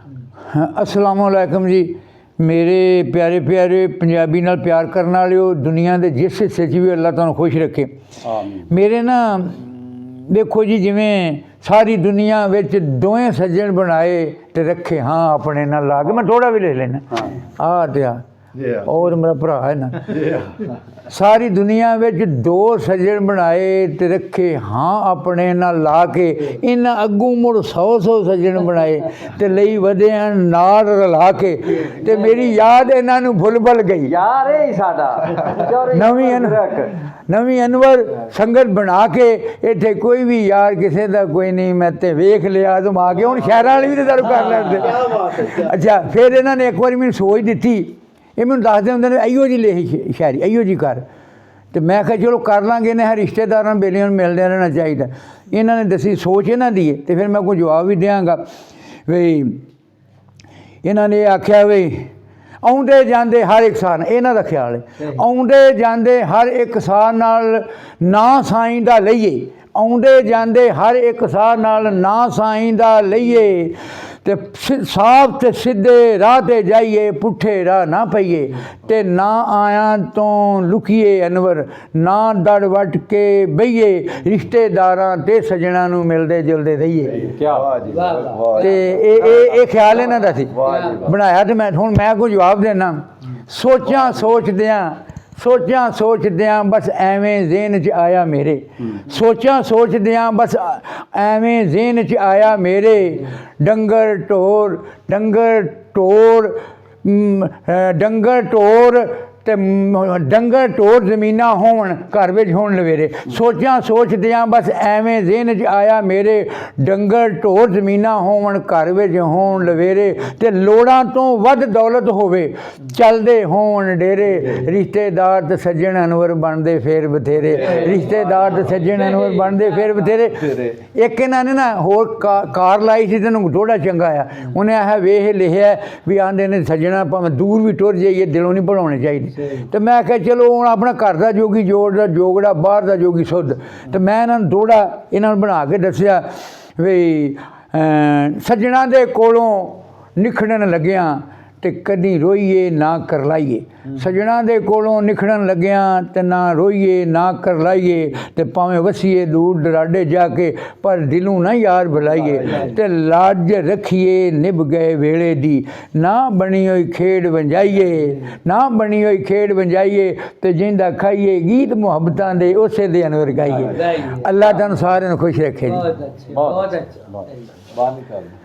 अस्सलाम वालेकुम जी। मेरे प्यारे प्यारे पंजाबी नाल प्यार करने वाले दुनिया के जिस हिस्से भी अल्लाह तुहानू खुश रखे। मेरे ना देखो जी, जिमें सारी दुनिया विच दोवें सज्जन बनाए ते रखे हाँ अपने नाल ला के, मैं थोड़ा भी ले लेना आ और मेरा भरा है ना। सारी दुनिया विच दो सज्जन बनाए ते रखे हाँ अपने नाल ला के, इन्हां अग्गों मुड़ 100 सज्जन बनाए ते लई वधे नाल रला के, ते मेरी याद इन्हां नूं भुल भुल गई। यार है साडा नवीं अनवर संगत बना के इत्थे कोई भी यार किसी का कोई नहीं, मैं ते वेख लिया तुम आ के हुण शहरां वाले भी तो कर लैंदे। अच्छा फिर इन्हां ने एक बार मैनूं सोच दित्ती, ये मैनूं दसदे हुंदे ने इहो जी लिखी शायरी इहो जी कर, तो मैं कहा चलो कर लाँगे, इन्हें रिश्तेदारों बेलियों मिलते रहना चाहिए। इन्होंने दसी सोच इन्हों की है, तो फिर मैं कोई जवाब भी देंगा। बई इन्होंने आख्या बई आउंदे जांदे हर एक साल, इन्हों का ख्याल है आउंदे जांदे हर एक साल नाल ना साईं दा लईए, आउंदे जांदे हर एक साल नाल ना साईं दा लईए, ते साफ ते सीधे राह ते जाइए, पुठे राह ना पईए, ते ना आया तो लुकीए अनवर, ना दड़ वट के बईए, रिश्तेदारां ते सज्जणां नूं मिलदे जुलदे रहिए। ते ये ख्याल इन्हां दा सी बनाया। ते मैं हुण मैं कोई जवाब देना, सोचां सोचदियां बस एवें ज़हन च आया मेरे, सोचां सोचदियां बस एवें ज़हन च आया मेरे, डंगर टोर ते डंगर टोर ज़मीनां होण घर विच होण लवेरे। सोचां सोचदियां बस एवें ज़हन च आया मेरे, डंगर टोर ज़मीनां होण घर विच होण लवेरे, ते लोड़ां तो वध दौलत होवे चलदे होण डेरे, रिश्तेदार ते सज्जन अनवर बनदे फिर बथेरे, रिश्तेदार ते सज्जन अनवर बनदे फिर बथेरे। एक इन्हां ने ना होर कार लाई सी, तैनूं थोड़ा चंगा आया, उन्हें आखिया वेख लिखिआ भी आंदे ने सज्जना भावें दूर भी टुर जाइए दिलों नहीं भुलाने चाहिए। तो मैं आख्या चलो हुण अपना घर का जोगी जोड़दा जोगड़ा, बाहर का जोगी सुध। तो मैं इन्होंने थोड़ा इन्होंने बना के दसिया भी सज्जणा दे कोलों निखड़न लग्या ते कदी रोईए ना करलाइए, सज्जणा दे कोलों निखड़न लग्या ते ना रोईए ना करलाइए, ते भावें वसीए दूर दराडे जाके पर दिलों ना यार बुलाइए, ते लाज रखिए निभ गए वेले दी, ना बनी होई खेड़ वंजाइए, ना बनी होई खेड़ वंजाइए, ते जिंदा खाइए गीत मुहब्बतां दे उसे दे अनवर गाइए। अल्लाह तुहानूं सारिआं नूं खुश रखे जी। बहुत अच्छा।